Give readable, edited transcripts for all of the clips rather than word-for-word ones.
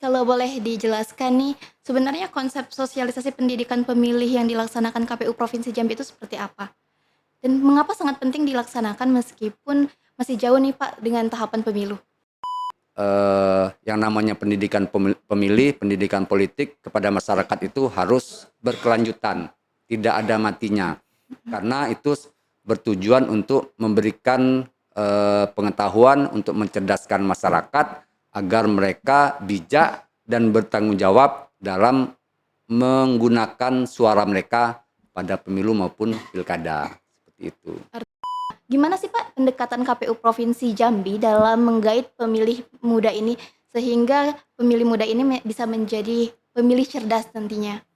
Kalau boleh dijelaskan nih, sebenarnya konsep sosialisasi pendidikan pemilih yang dilaksanakan KPU Provinsi Jambi itu seperti apa? Dan mengapa sangat penting dilaksanakan meskipun masih jauh nih Pak dengan tahapan pemilu? Yang namanya pendidikan pemilih, pendidikan politik kepada masyarakat itu harus berkelanjutan, tidak ada matinya. Karena itu bertujuan untuk memberikan pengetahuan untuk mencerdaskan masyarakat agar mereka bijak dan bertanggung jawab dalam menggunakan suara mereka pada pemilu maupun pilkada. Seperti itu. Gimana sih Pak pendekatan KPU Provinsi Jambi dalam menggait pemilih muda ini sehingga pemilih muda ini bisa menjadi pemilih cerdas nantinya?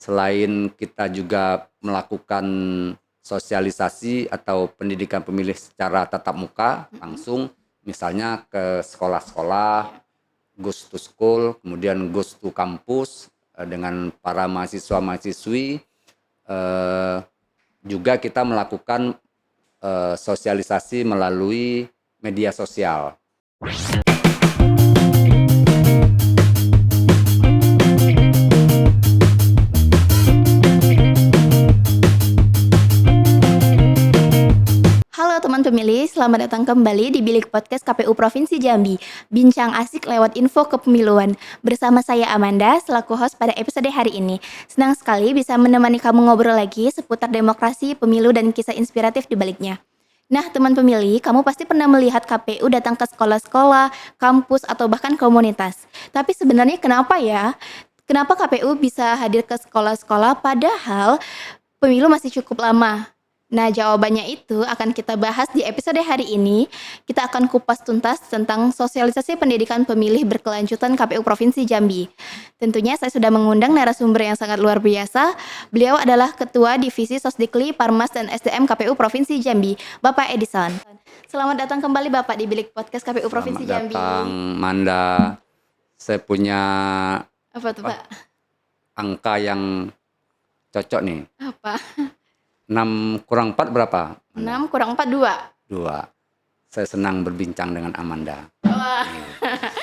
Selain kita juga melakukan sosialisasi atau pendidikan pemilih secara tatap muka langsung, misalnya ke sekolah-sekolah, goes to school, kemudian goes to kampus dengan para mahasiswa-mahasiswi. Juga kita melakukan sosialisasi melalui media sosial. Halo teman pemilih, selamat datang kembali di Bilik Podcast KPU Provinsi Jambi. Bincang asik lewat info kepemiluan. Bersama saya Amanda, selaku host pada episode hari ini. Senang sekali bisa menemani kamu ngobrol lagi seputar demokrasi, pemilu, dan kisah inspiratif di baliknya. Nah, teman pemilih, kamu pasti pernah melihat KPU datang ke sekolah-sekolah, kampus, atau bahkan komunitas. Tapi sebenarnya kenapa ya? Kenapa KPU bisa hadir ke sekolah-sekolah padahal pemilu masih cukup lama? Nah, jawabannya itu akan kita bahas di episode hari ini. Kita akan kupas tuntas tentang sosialisasi pendidikan pemilih berkelanjutan KPU Provinsi Jambi. Tentunya saya sudah mengundang narasumber yang sangat luar biasa. Beliau adalah Ketua Divisi Sosdikli, Parmas, dan SDM KPU Provinsi Jambi, Bapak Edison. Selamat datang kembali Bapak di Bilik Podcast KPU Provinsi Jambi. Selamat datang, Manda. Saya punya Apa tuh Pak? angka yang cocok nih. Apa? 6 kurang 4 berapa? 6 kurang 4, 2. 2. Saya senang berbincang dengan Amanda. Wah,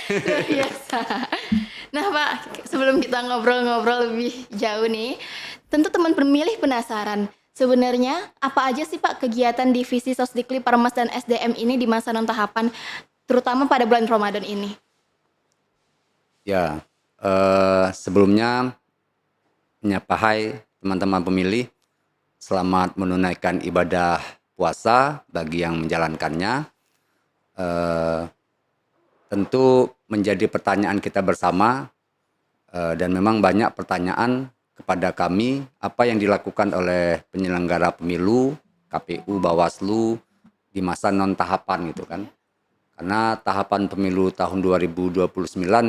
luar biasa. Nah Pak, sebelum kita ngobrol-ngobrol lebih jauh nih, tentu teman pemilih penasaran. Sebenarnya apa aja sih Pak kegiatan divisi Sosdikli, Parmas, dan SDM ini di masa non-tahapan, terutama pada bulan Ramadan ini? Ya, sebelumnya menyapa hai teman-teman pemilih. Selamat menunaikan ibadah puasa bagi yang menjalankannya. Tentu menjadi pertanyaan kita bersama dan memang banyak pertanyaan kepada kami apa yang dilakukan oleh penyelenggara pemilu, KPU, Bawaslu di masa non tahapan gitu kan. Karena tahapan pemilu tahun 2029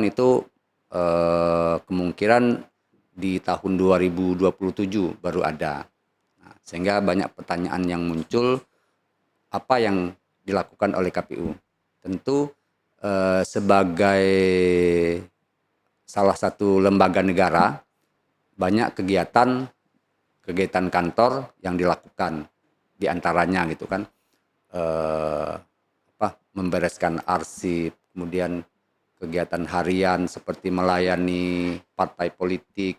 itu kemungkinan di tahun 2027 baru ada. Nah, sehingga banyak pertanyaan yang muncul apa yang dilakukan oleh KPU. Tentu sebagai salah satu lembaga negara banyak kegiatan kantor yang dilakukan, diantaranya gitu kan membereskan arsip, kemudian kegiatan harian seperti melayani partai politik,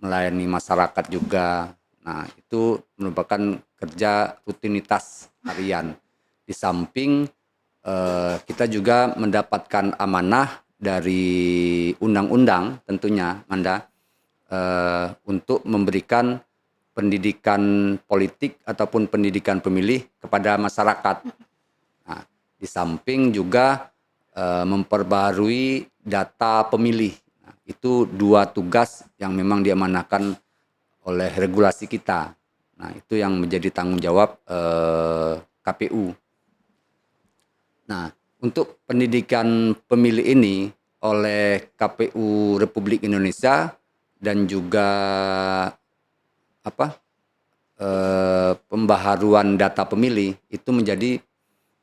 melayani masyarakat juga. Nah, itu merupakan kerja rutinitas harian. Di samping kita juga mendapatkan amanah dari undang-undang tentunya, Manda, untuk memberikan pendidikan politik ataupun pendidikan pemilih kepada masyarakat. Nah, di samping juga memperbarui data pemilih. Nah, itu 2 tugas yang memang diamanahkan oleh regulasi kita. Nah, itu yang menjadi tanggung jawab KPU. Nah, untuk pendidikan pemilih ini oleh KPU Republik Indonesia dan juga pembaharuan data pemilih itu menjadi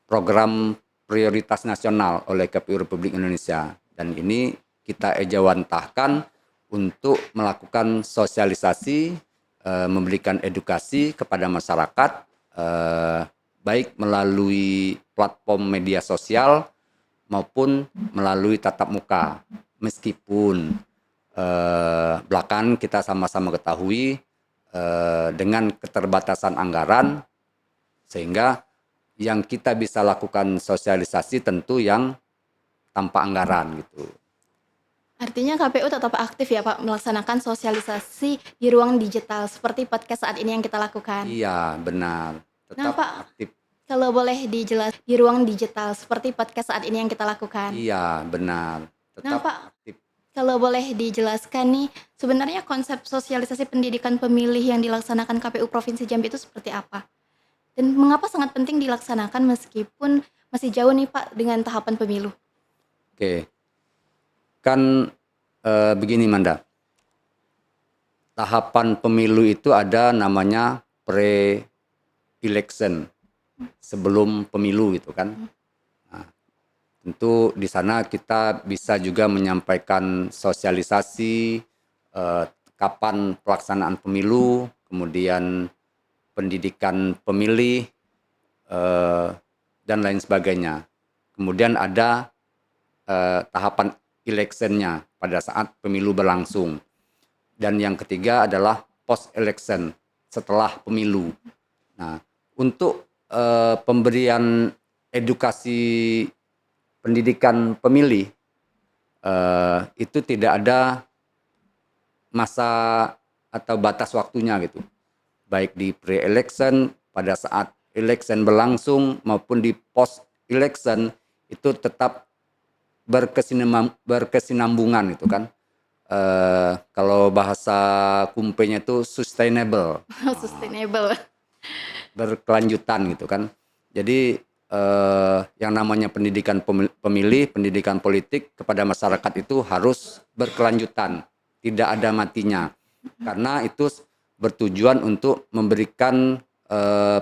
program prioritas nasional oleh KPU Republik Indonesia, dan ini kita ejawantahkan untuk melakukan sosialisasi, memberikan edukasi kepada masyarakat baik melalui platform media sosial maupun melalui tatap muka. Meskipun belakangan kita sama-sama ketahui dengan keterbatasan anggaran, sehingga yang kita bisa lakukan sosialisasi tentu yang tanpa anggaran gitu. Artinya KPU tetap aktif ya Pak melaksanakan sosialisasi di ruang digital seperti podcast saat ini yang kita lakukan. Iya, benar. Nah Tetap Pak, aktif. kalau boleh dijelas di ruang digital seperti podcast saat ini yang kita lakukan. Iya, benar. Nah Tetap Pak, aktif. kalau boleh dijelaskan nih, sebenarnya konsep sosialisasi pendidikan pemilih yang dilaksanakan KPU Provinsi Jambi itu seperti apa? Dan mengapa sangat penting dilaksanakan meskipun masih jauh nih Pak dengan tahapan pemilu? Oke. Kan begini Manda. Tahapan pemilu itu ada namanya pre-election, sebelum pemilu gitu kan. Nah, tentu di sana kita bisa juga menyampaikan sosialisasi kapan pelaksanaan pemilu, kemudian pendidikan pemilih dan lain sebagainya. Kemudian ada tahapan electionnya pada saat pemilu berlangsung. Dan yang ketiga adalah post election, setelah pemilu. Nah, untuk pemberian edukasi pendidikan pemilih itu tidak ada masa atau batas waktunya gitu. Baik di pre-election, pada saat election berlangsung maupun di post election itu tetap berkesinambungan gitu kan. Kalau bahasa kumpenya itu sustainable, Sustainable. berkelanjutan gitu kan. Jadi yang namanya pendidikan pemilih, pendidikan politik kepada masyarakat itu harus berkelanjutan, tidak ada matinya. Karena itu bertujuan untuk memberikan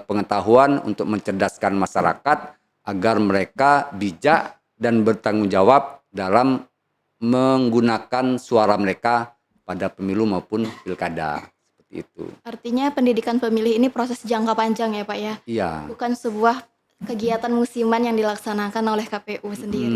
pengetahuan untuk mencerdaskan masyarakat agar mereka bijak dan bertanggung jawab dalam menggunakan suara mereka pada pemilu maupun pilkada, seperti itu. Artinya pendidikan pemilih ini proses jangka panjang ya Pak ya? Iya. Bukan sebuah kegiatan musiman yang dilaksanakan oleh KPU sendiri.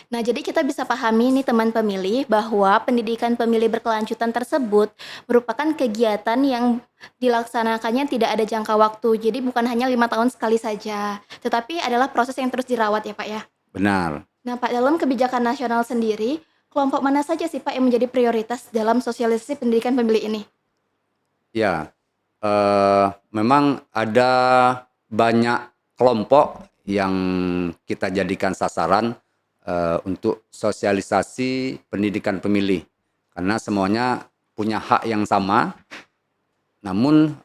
Nah, jadi kita bisa pahami nih teman pemilih bahwa pendidikan pemilih berkelanjutan tersebut merupakan kegiatan yang dilaksanakannya tidak ada jangka waktu. Jadi bukan hanya 5 tahun sekali saja, tetapi adalah proses yang terus dirawat ya Pak ya? Benar. Nah Pak, dalam kebijakan nasional sendiri, kelompok mana saja sih Pak yang menjadi prioritas dalam sosialisasi pendidikan pemilih ini? Ya, memang ada banyak kelompok yang kita jadikan sasaran untuk sosialisasi pendidikan pemilih. Karena semuanya punya hak yang sama, namun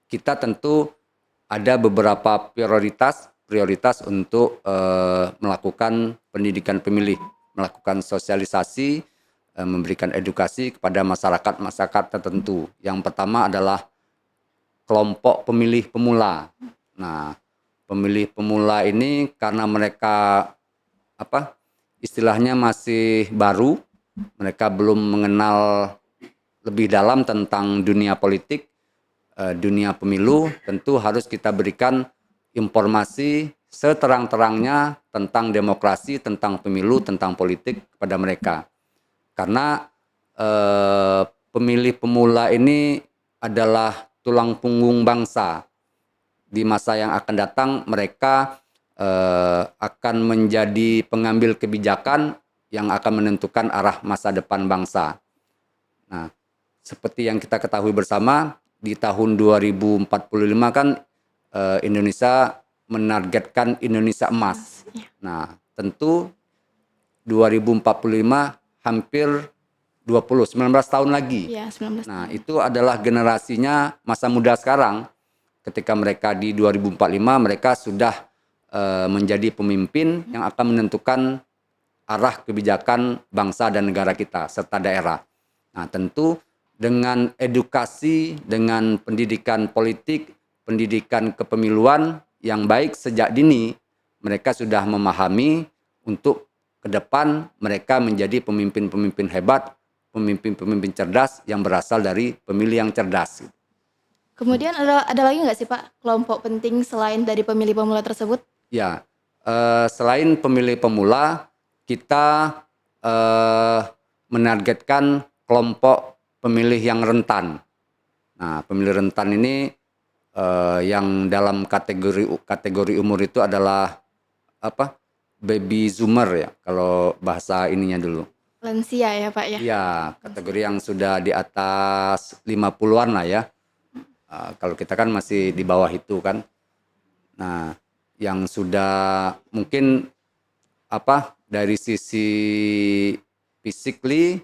kita tentu ada beberapa prioritas untuk melakukan pendidikan pemilih, melakukan sosialisasi, memberikan edukasi kepada masyarakat tertentu. Yang pertama adalah kelompok pemilih pemula. Nah, pemilih pemula ini karena mereka istilahnya masih baru, mereka belum mengenal lebih dalam tentang dunia politik, dunia pemilu, tentu harus kita berikan informasi seterang-terangnya tentang demokrasi, tentang pemilu, tentang politik kepada mereka. Karena pemilih pemula ini adalah tulang punggung bangsa. Di masa yang akan datang mereka akan menjadi pengambil kebijakan yang akan menentukan arah masa depan bangsa. Nah, seperti yang kita ketahui bersama, di tahun 2045 kan Indonesia menargetkan Indonesia emas. Nah, tentu 2045 hampir 19 tahun lagi. Ya, 19 Nah, tahun. itu adalah generasinya masa muda sekarang. Ketika mereka di 2045 mereka sudah menjadi pemimpin yang akan menentukan arah kebijakan bangsa dan negara kita serta daerah. Nah, tentu dengan edukasi, dengan pendidikan politik, pendidikan kepemiluan yang baik sejak dini, mereka sudah memahami untuk ke depan mereka menjadi pemimpin-pemimpin hebat, pemimpin-pemimpin cerdas yang berasal dari pemilih yang cerdas. Kemudian ada lagi nggak sih Pak kelompok penting selain dari pemilih pemula tersebut? Ya, selain pemilih pemula, kita menargetkan kelompok pemilih yang rentan. Nah, pemilih rentan ini yang dalam kategori umur itu adalah apa? Baby zoomer ya, kalau bahasa ininya dulu. Lansia ya Pak ya? Iya, kategori yang sudah di atas 50-an lah ya. Kalau kita kan masih di bawah itu kan. Nah, yang sudah mungkin dari sisi physically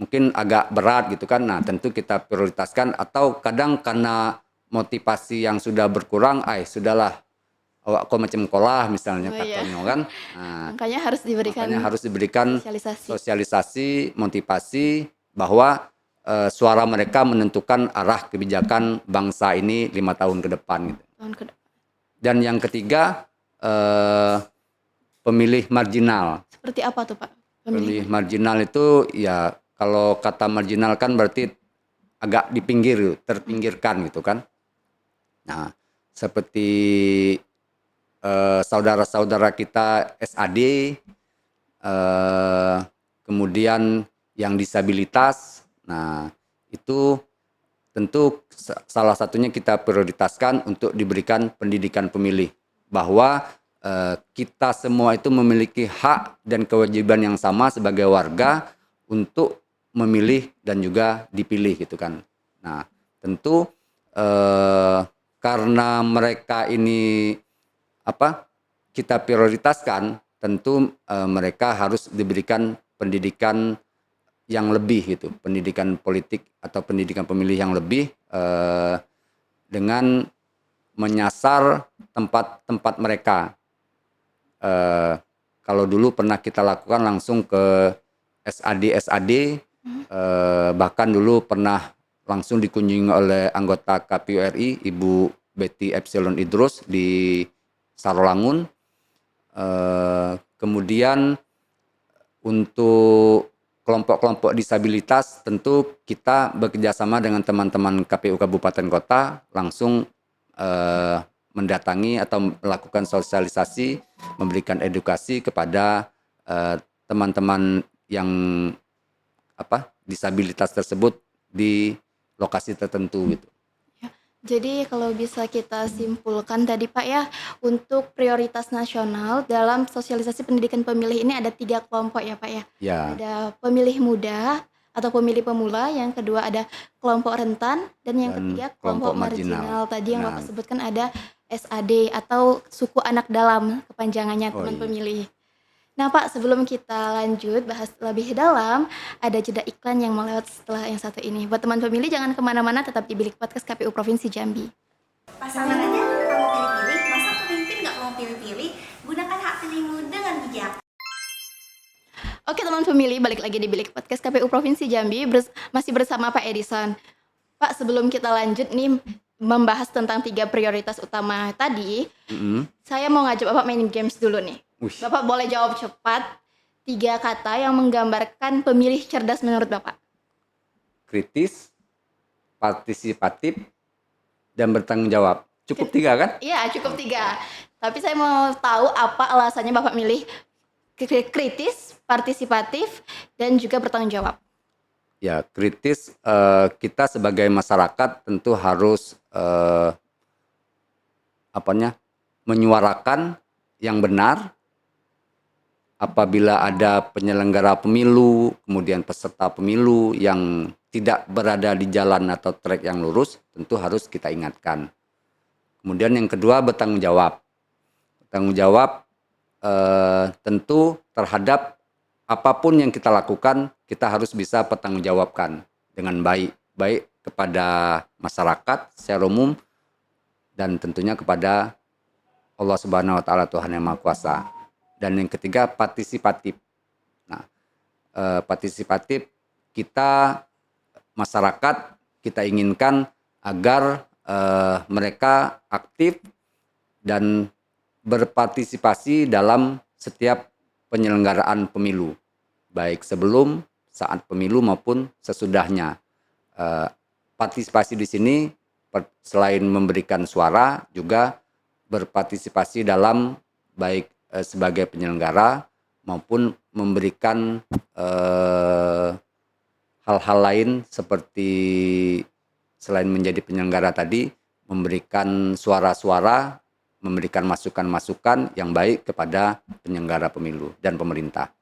mungkin agak berat gitu kan. Nah, tentu kita prioritaskan atau kadang karena motivasi yang sudah berkurang, sudahlah awak kok macam kolah misalnya Oh iya, katanya kan. Nah, makanya harus diberikan makanya harus diberikan sosialisasi. sosialisasi, motivasi bahwa suara mereka menentukan arah kebijakan bangsa ini 5 tahun ke depan gitu. Tahun ke Dan yang ketiga pemilih marginal. Seperti apa tuh Pak Pemilih pemilihnya? marginal itu ya kalau kata marginal kan berarti agak di pinggir, terpinggirkan gitu kan. Nah, seperti saudara-saudara kita SAD, eh, kemudian yang disabilitas. Nah, itu tentu salah satunya kita prioritaskan untuk diberikan pendidikan pemilih, bahwa kita semua itu memiliki hak dan kewajiban yang sama sebagai warga untuk memilih dan juga dipilih gitu kan. Nah, tentu karena mereka ini kita prioritaskan, tentu mereka harus diberikan pendidikan yang lebih gitu, pendidikan politik atau pendidikan pemilih yang lebih dengan menyasar tempat-tempat mereka. Kalau dulu pernah kita lakukan langsung ke SAD, bahkan dulu pernah langsung dikunjungi oleh anggota KPU RI, Ibu Betty Epsilon Idrus di Sarolangun. Kemudian untuk kelompok-kelompok disabilitas tentu kita bekerjasama dengan teman-teman KPU Kabupaten Kota langsung mendatangi atau melakukan sosialisasi, memberikan edukasi kepada teman-teman yang disabilitas tersebut di lokasi tertentu gitu. Ya, jadi kalau bisa kita simpulkan tadi Pak ya, untuk prioritas nasional dalam sosialisasi pendidikan pemilih ini ada 3 kelompok ya Pak ya? Ya, Ada pemilih muda atau pemilih pemula, yang kedua ada kelompok rentan, dan yang dan ketiga kelompok kelompok marginal. marginal. Tadi yang Bapak Benar. sebutkan ada SAD atau suku anak dalam kepanjangannya Oh teman iya. pemilih. Nah Pak, sebelum kita lanjut bahas lebih dalam, ada jeda iklan yang mau lewat setelah yang satu ini. Buat teman pemilih jangan kemana-mana, tetap di Bilik Podcast KPU Provinsi Jambi. Pasangan aja kamu pilih-pilih, masa pemimpin nggak mau pilih-pilih? Gunakan hak pilihmu dengan bijak. Oke teman pemilih, balik lagi di Bilik Podcast KPU Provinsi Jambi, masih bersama Pak Edison. Pak, sebelum kita lanjut nih membahas tentang 3 prioritas utama tadi, saya mau ngajak Bapak main games dulu nih. Wih. Bapak boleh jawab cepat 3 kata yang menggambarkan pemilih cerdas menurut Bapak. Kritis, partisipatif, dan bertanggung jawab. Cukup 3 kan? Iya, cukup 3. Tapi saya mau tahu apa alasannya Bapak milih kritis, partisipatif, dan juga bertanggung jawab. Ya, kritis, kita sebagai masyarakat tentu harus menyuarakan yang benar apabila ada penyelenggara pemilu, kemudian peserta pemilu yang tidak berada di jalan atau trek yang lurus, tentu harus kita ingatkan. Kemudian yang kedua, bertanggung jawab. Bertanggung jawab tentu terhadap apapun yang kita lakukan, kita harus bisa pertanggungjawabkan dengan baik. Baik kepada masyarakat secara umum dan tentunya kepada Allah Subhanahu wa Ta'ala, Tuhan Yang Maha Kuasa. Dan yang ketiga, partisipatif. Nah, partisipatif kita masyarakat kita inginkan agar mereka aktif dan berpartisipasi dalam setiap penyelenggaraan pemilu, baik sebelum, saat pemilu maupun sesudahnya. Partisipasi di sini selain memberikan suara juga berpartisipasi dalam baik sebagai penyelenggara maupun memberikan hal-hal lain seperti selain menjadi penyelenggara tadi, memberikan suara-suara, memberikan masukan-masukan yang baik kepada penyelenggara pemilu dan pemerintah.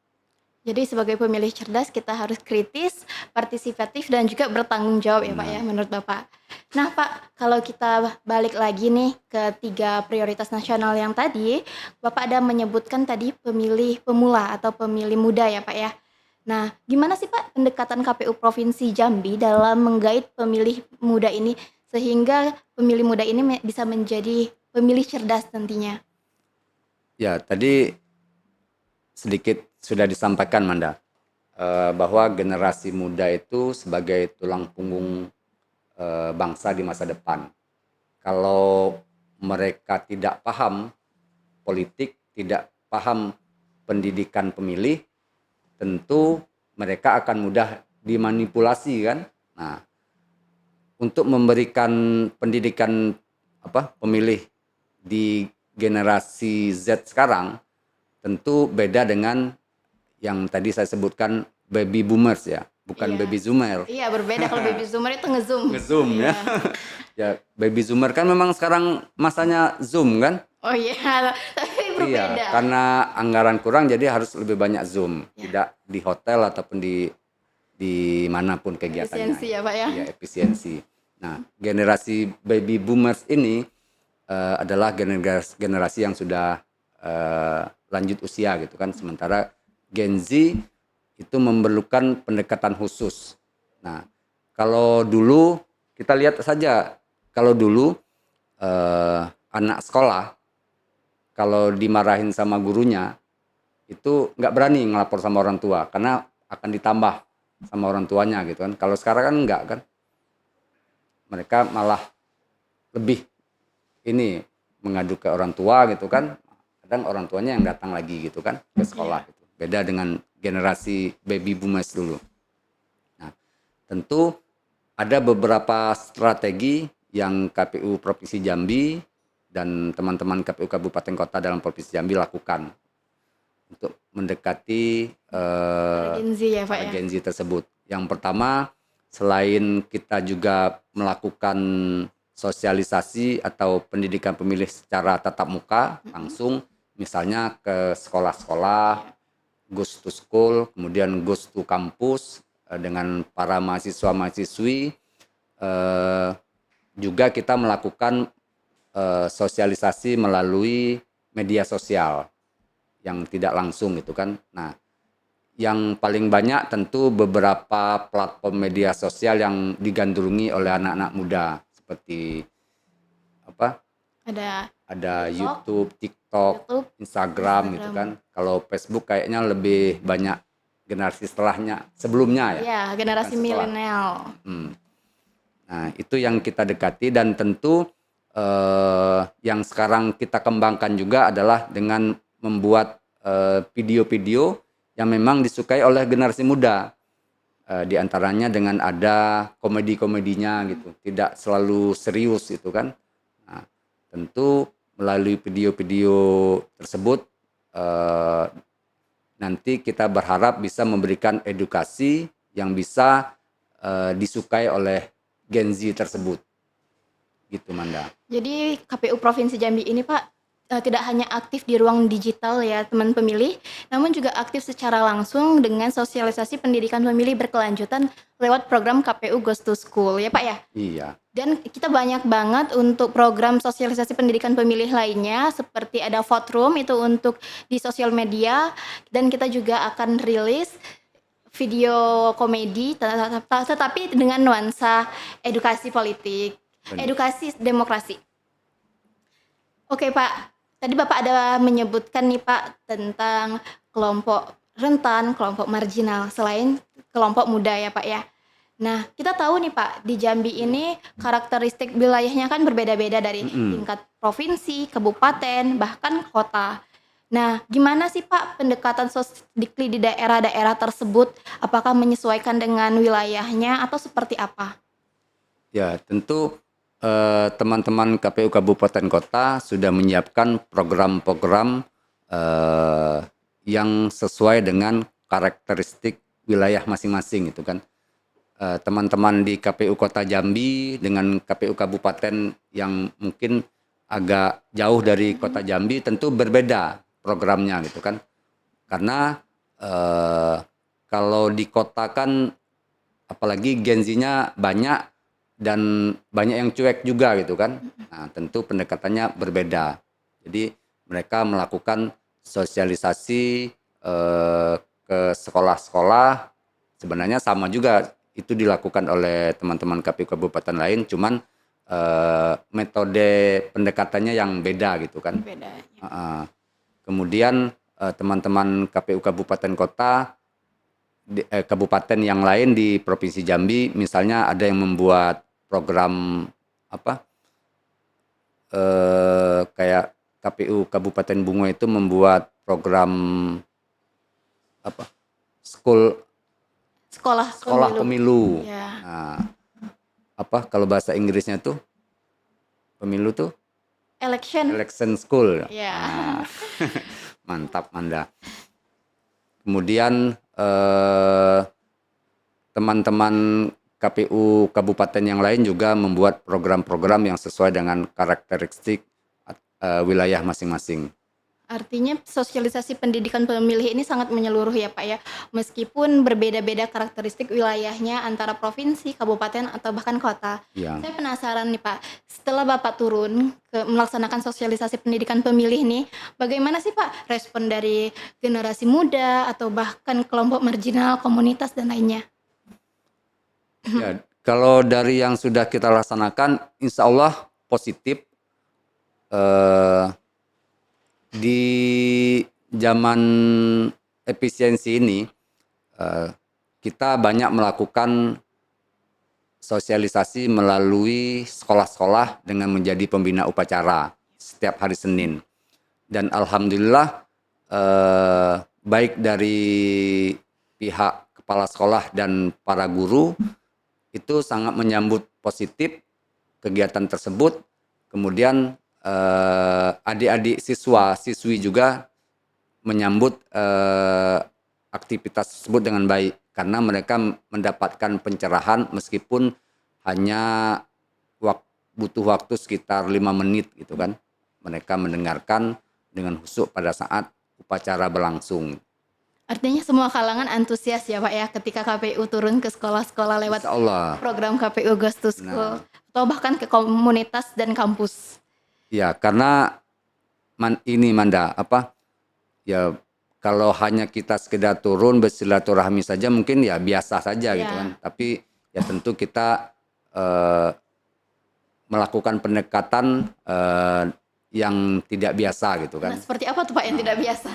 Jadi sebagai pemilih cerdas kita harus kritis, partisipatif dan juga bertanggung jawab ya Pak ya menurut Bapak. Nah Pak, kalau kita balik lagi nih ke 3 prioritas nasional yang tadi, Bapak ada menyebutkan tadi pemilih pemula atau pemilih muda ya Pak ya. Nah, gimana sih Pak pendekatan KPU Provinsi Jambi dalam menggait pemilih muda ini sehingga pemilih muda ini bisa menjadi pemilih cerdas nantinya? Ya, tadi sedikit sudah disampaikan Manda, bahwa generasi muda itu sebagai tulang punggung bangsa di masa depan. Kalau mereka tidak paham politik, tidak paham pendidikan pemilih, tentu mereka akan mudah dimanipulasi kan. Nah, untuk memberikan pendidikan pemilih di generasi Z sekarang tentu beda dengan yang tadi saya sebutkan baby boomers ya, bukan Iya. baby zoomer. Iya berbeda kalau baby zoomer itu ngezoom. Ngezoom ya. Iya. Ya, baby zoomer kan memang sekarang masanya Zoom kan? Oh iya, tapi berbeda. Iya, karena anggaran kurang jadi harus lebih banyak Zoom, Ya. tidak di hotel ataupun di manapun kegiatannya. Efisiensi ya Pak ya. Iya, efisiensi. Nah, generasi baby boomers ini adalah generasi yang sudah lanjut usia gitu kan. Sementara Gen Z itu memerlukan pendekatan khusus. Nah, kalau dulu kita lihat saja, kalau dulu anak sekolah kalau dimarahin sama gurunya itu nggak berani ngelapor sama orang tua karena akan ditambah sama orang tuanya gitu kan. Kalau sekarang kan enggak kan, mereka malah lebih ini mengadu ke orang tua gitu kan. Kadang orang tuanya yang datang lagi gitu kan ke sekolah gitu. Beda dengan generasi baby boomers dulu. Nah, tentu ada beberapa strategi yang KPU Provinsi Jambi dan teman-teman KPU Kabupaten Kota dalam Provinsi Jambi lakukan untuk mendekati Gen Z ya Pak ya. Gen Z tersebut. Yang pertama, selain kita juga melakukan sosialisasi atau pendidikan pemilih secara tatap muka langsung, misalnya ke sekolah-sekolah, goes to school, kemudian goes to kampus dengan para mahasiswa-mahasiswi. Juga kita melakukan sosialisasi melalui media sosial yang tidak langsung gitu kan. Nah, yang paling banyak tentu beberapa platform media sosial yang digandrungi oleh anak-anak muda seperti ada YouTube, TikTok, Instagram gitu kan. Kalau Facebook kayaknya lebih banyak generasi sebelumnya ya. Iya, generasi Bukan setelah. milenial. Nah, itu yang kita dekati dan tentu yang sekarang kita kembangkan juga adalah dengan membuat video-video yang memang disukai oleh generasi muda. Di antaranya dengan ada komedi-komedinya gitu, tidak selalu serius gitu kan. Nah, tentu melalui video-video tersebut nanti kita berharap bisa memberikan edukasi yang bisa disukai oleh Gen Z tersebut. Gitu Manda. Jadi KPU Provinsi Jambi ini Pak tidak hanya aktif di ruang digital ya teman pemilih, namun juga aktif secara langsung dengan sosialisasi pendidikan pemilih berkelanjutan lewat program KPU Goes to School ya Pak ya. Iya. Dan kita banyak banget untuk program sosialisasi pendidikan pemilih lainnya seperti ada vote room itu untuk di sosial media dan kita juga akan rilis video komedi tetapi dengan nuansa edukasi politik, edukasi demokrasi. Oke Pak, tadi Bapak ada menyebutkan nih Pak tentang kelompok rentan, kelompok marginal selain kelompok muda ya Pak ya. Nah, kita tahu nih Pak, di Jambi ini karakteristik wilayahnya kan berbeda-beda dari tingkat provinsi, kabupaten, bahkan kota. Nah, gimana sih Pak pendekatan Sosdikli di daerah-daerah tersebut? Apakah menyesuaikan dengan wilayahnya atau seperti apa? Ya, tentu teman-teman KPU Kabupaten Kota sudah menyiapkan program-program yang sesuai dengan karakteristik wilayah masing-masing itu kan. Teman-teman di KPU Kota Jambi dengan KPU Kabupaten yang mungkin agak jauh dari Kota Jambi tentu berbeda programnya gitu kan. Karena kalau di kota kan apalagi genzinya banyak dan banyak yang cuek juga gitu kan. Nah, tentu pendekatannya berbeda. Jadi mereka melakukan sosialisasi ke sekolah-sekolah. Sebenarnya sama juga itu dilakukan oleh teman-teman KPU kabupaten lain, cuman metode pendekatannya yang beda gitu kan. Beda. Kemudian teman-teman KPU kabupaten kota kabupaten yang lain di Provinsi Jambi misalnya ada yang membuat program apa kayak KPU Kabupaten Bungo itu membuat program apa Sekolah pemilu. Ya. Nah, apa kalau bahasa Inggrisnya tuh pemilu tuh election school. Ya. Nah, mantap Manda. Kemudian teman-teman KPU kabupaten yang lain juga membuat program-program yang sesuai dengan karakteristik wilayah masing-masing. Artinya sosialisasi pendidikan pemilih ini sangat menyeluruh ya Pak ya. Meskipun berbeda-beda karakteristik wilayahnya antara provinsi, kabupaten atau bahkan kota. Ya. Saya penasaran nih Pak, setelah Bapak turun ke melaksanakan sosialisasi pendidikan pemilih nih, bagaimana sih Pak respon dari generasi muda atau bahkan kelompok marginal, komunitas dan lainnya? Ya, kalau dari yang sudah kita laksanakan, insya Allah positif. Di zaman efisiensi ini, kita banyak melakukan sosialisasi melalui sekolah-sekolah dengan menjadi pembina upacara setiap hari Senin. Dan alhamdulillah baik dari pihak kepala sekolah dan para guru itu sangat menyambut positif kegiatan tersebut. Kemudian adik-adik siswi juga menyambut aktivitas tersebut dengan baik karena mereka mendapatkan pencerahan meskipun hanya butuh waktu sekitar 5 menit gitu kan. Mereka mendengarkan dengan khusyuk pada saat upacara berlangsung. Artinya semua kalangan antusias ya Pak ya ketika KPU turun ke sekolah-sekolah lewat program KPU Goes to School atau bahkan ke komunitas dan kampus. Ya, karena Manda, ya kalau hanya kita sekedar turun bersilaturahmi saja mungkin ya biasa saja gitu kan. Tapi ya tentu kita melakukan pendekatan yang tidak biasa gitu kan. Nah, seperti apa tuh Pak yang tidak biasa?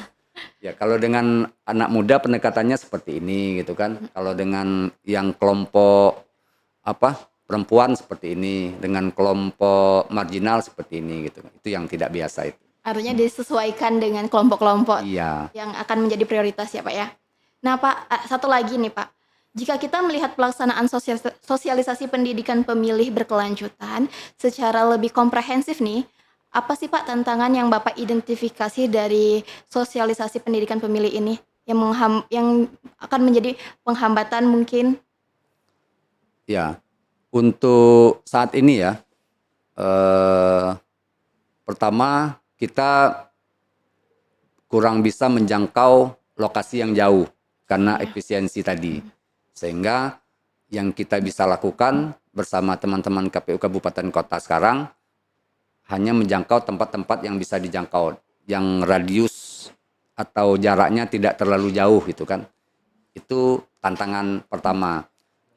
Ya kalau dengan anak muda pendekatannya seperti ini gitu kan. Kalau dengan yang kelompok perempuan seperti ini, dengan kelompok marginal seperti ini gitu. Itu yang tidak biasa itu. Artinya disesuaikan dengan kelompok-kelompok yang akan menjadi prioritas ya Pak ya. Nah Pak, satu lagi nih Pak. Jika kita melihat pelaksanaan sosialisasi pendidikan pemilih berkelanjutan secara lebih komprehensif nih, apa sih Pak tantangan yang Bapak identifikasi dari sosialisasi pendidikan pemilih ini yang akan menjadi penghambatan mungkin? Ya, untuk saat ini ya, pertama kita kurang bisa menjangkau lokasi yang jauh karena efisiensi tadi. Sehingga yang kita bisa lakukan bersama teman-teman KPU Kabupaten Kota sekarang hanya menjangkau tempat-tempat yang bisa dijangkau, yang radius atau jaraknya tidak terlalu jauh gitu kan. Itu tantangan pertama.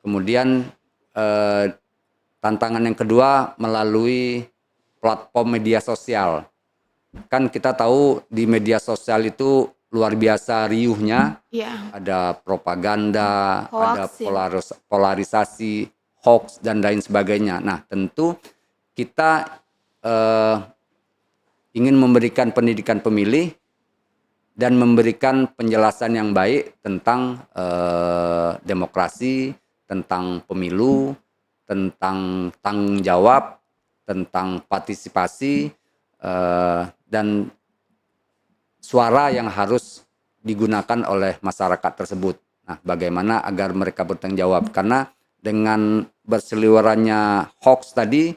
Kemudian tantangan yang kedua melalui platform media sosial. Kan kita tahu di media sosial itu luar biasa riuhnya. Ada propaganda, ada polarisasi, hoax dan lain sebagainya. Nah, tentu kita ingin memberikan pendidikan pemilih dan memberikan penjelasan yang baik tentang demokrasi, tentang pemilu, tentang tanggung jawab, tentang partisipasi dan suara yang harus digunakan oleh masyarakat tersebut. Nah, bagaimana agar mereka bertanggung jawab? Karena dengan berseliwerannya hoax tadi,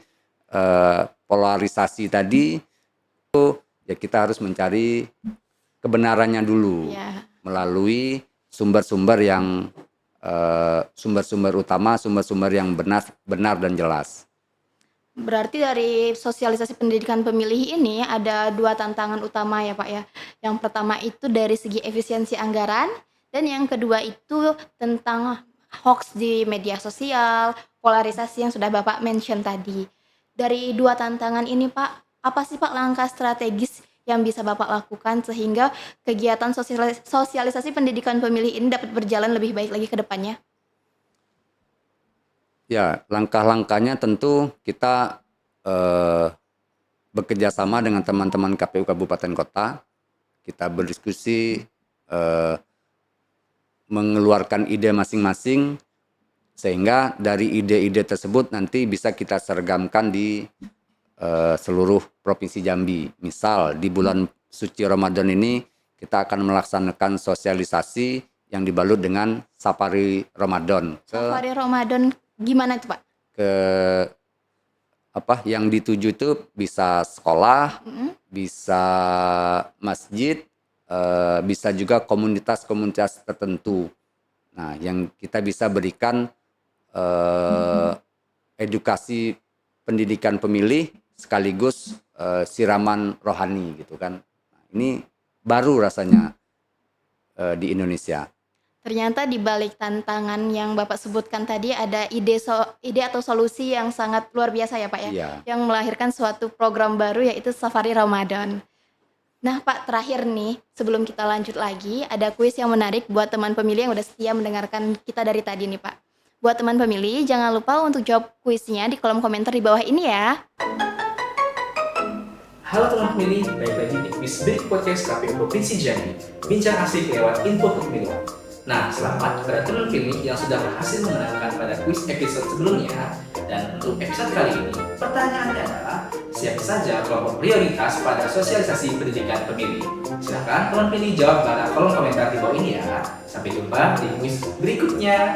polarisasi tadi, itu ya kita harus mencari kebenarannya dulu Ya. melalui sumber-sumber yang sumber-sumber utama, sumber-sumber yang benar dan jelas. Berarti dari sosialisasi pendidikan pemilih ini ada 2 tantangan utama ya, Pak, ya. Yang pertama itu dari segi efisiensi anggaran, dan yang kedua itu tentang hoax di media sosial, polarisasi yang sudah Bapak mention tadi. Dari 2 tantangan ini, Pak, apa sih, Pak, langkah strategis yang bisa Bapak lakukan sehingga kegiatan sosialisasi pendidikan pemilih ini dapat berjalan lebih baik lagi ke depannya? Ya, langkah-langkahnya tentu kita bekerja sama dengan teman-teman KPU Kabupaten Kota. Kita berdiskusi, mengeluarkan ide masing-masing, sehingga dari ide-ide tersebut nanti bisa kita sergamkan di seluruh Provinsi Jambi. Misal di bulan suci Ramadan ini kita akan melaksanakan sosialisasi yang dibalut dengan safari Ramadan Safari Ramadan gimana itu, Pak? ke yang dituju itu bisa sekolah, Mhm. bisa masjid, bisa juga komunitas-komunitas tertentu. Nah, yang kita bisa berikan edukasi pendidikan pemilih sekaligus siraman rohani gitu kan. Nah, ini baru rasanya di Indonesia. Ternyata di balik tantangan yang Bapak sebutkan tadi ada ide atau solusi yang sangat luar biasa ya, Pak, ya, Iya. yang melahirkan suatu program baru yaitu Safari Ramadan. Nah, Pak, terakhir nih, sebelum kita lanjut lagi, ada kuis yang menarik buat teman pemilih yang udah setia mendengarkan kita dari tadi nih, Pak. Buat teman pemilih, jangan lupa untuk jawab kuisnya di kolom komentar di bawah ini ya. Halo teman pemilih, balik lagi di Quiz Bilik Podcast KPU Provinsi Jambi. Bincang asik lewat info kepemiluan. Nah, selamat kepada teman pemilih yang sudah berhasil memenangkan pada kuis episode sebelumnya. Dan untuk episode kali ini, pertanyaannya adalah siapa saja kelompok prioritas pada sosialisasi pendidikan pemilih? Silakan teman pemilih jawab pada kolom komentar di bawah ini ya. Sampai jumpa di kuis berikutnya.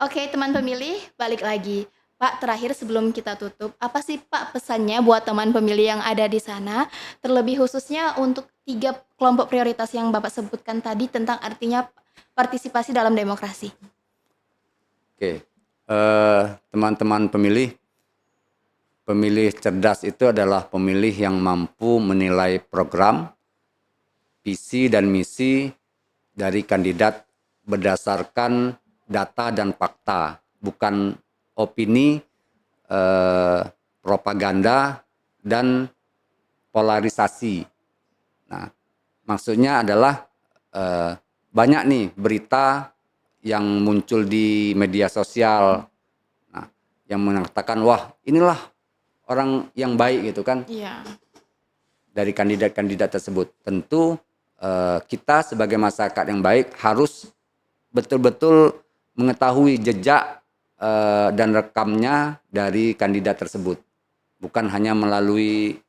Oke, teman pemilih, balik lagi. Pak, terakhir sebelum kita tutup, apa sih Pak pesannya buat teman pemilih yang ada di sana, terlebih khususnya untuk 3 kelompok prioritas yang Bapak sebutkan tadi tentang artinya partisipasi dalam demokrasi? Oke, teman-teman pemilih cerdas itu adalah pemilih yang mampu menilai program, visi dan misi dari kandidat berdasarkan data dan fakta, bukan opini, propaganda, dan polarisasi. Nah, maksudnya adalah banyak nih berita yang muncul di media sosial, nah, yang mengatakan wah inilah orang yang baik gitu kan Iya. dari kandidat-kandidat tersebut. Tentu kita sebagai masyarakat yang baik harus betul-betul mengetahui jejak dan rekamnya dari kandidat tersebut, bukan hanya melalui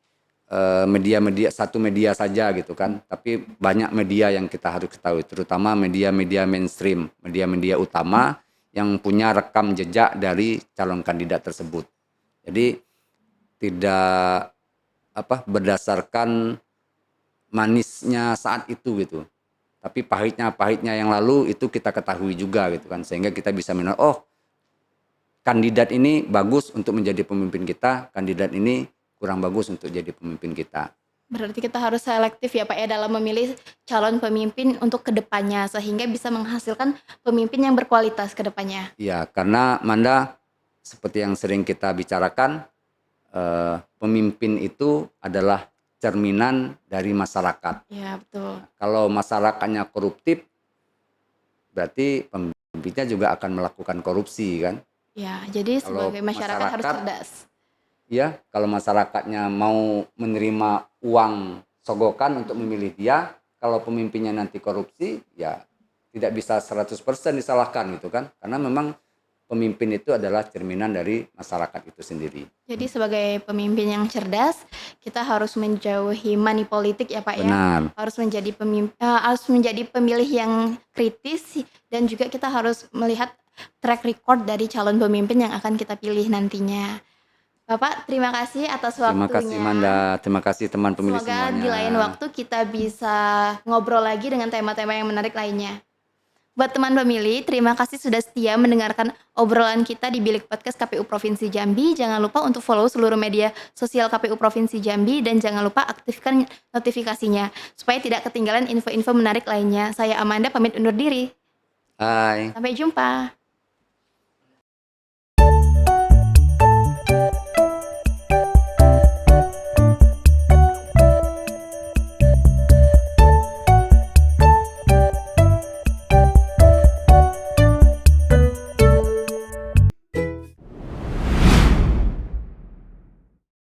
media-media satu media saja gitu kan, tapi banyak media yang kita harus ketahui, terutama media-media mainstream, media-media utama yang punya rekam jejak dari calon kandidat tersebut. Jadi tidak berdasarkan manisnya saat itu gitu, tapi pahitnya yang lalu itu kita ketahui juga gitu kan, sehingga kita bisa menilai oh kandidat ini bagus untuk menjadi pemimpin kita, kandidat ini kurang bagus untuk jadi pemimpin kita. Berarti kita harus selektif ya Pak ya dalam memilih calon pemimpin untuk kedepannya sehingga bisa menghasilkan pemimpin yang berkualitas ke depannya. Iya, karena Manda seperti yang sering kita bicarakan, pemimpin itu adalah cerminan dari masyarakat. Ya betul. Kalau masyarakatnya koruptif, berarti pemimpinnya juga akan melakukan korupsi kan. Ya, jadi Kalau sebagai masyarakat harus cerdas. Ya, kalau masyarakatnya mau menerima uang sogokan untuk memilih dia, kalau pemimpinnya nanti korupsi, ya tidak bisa 100% disalahkan gitu kan. Karena memang pemimpin itu adalah cerminan dari masyarakat itu sendiri. Jadi sebagai pemimpin yang cerdas, kita harus menjauhi money politik ya Pak ya. Benar. Harus menjadi pemilih yang kritis dan juga kita harus melihat track record dari calon pemimpin yang akan kita pilih nantinya. Bapak, terima kasih atas waktunya. Terima kasih Manda, terima kasih teman pemilih Semoga semuanya. di lain waktu kita bisa ngobrol lagi dengan tema-tema yang menarik lainnya. Buat teman pemilih, terima kasih sudah setia mendengarkan obrolan kita di Bilik Podcast KPU Provinsi Jambi. Jangan lupa untuk follow seluruh media sosial KPU Provinsi Jambi dan jangan lupa aktifkan notifikasinya supaya tidak ketinggalan info-info menarik lainnya. Saya Amanda pamit undur diri. Hai. Sampai jumpa.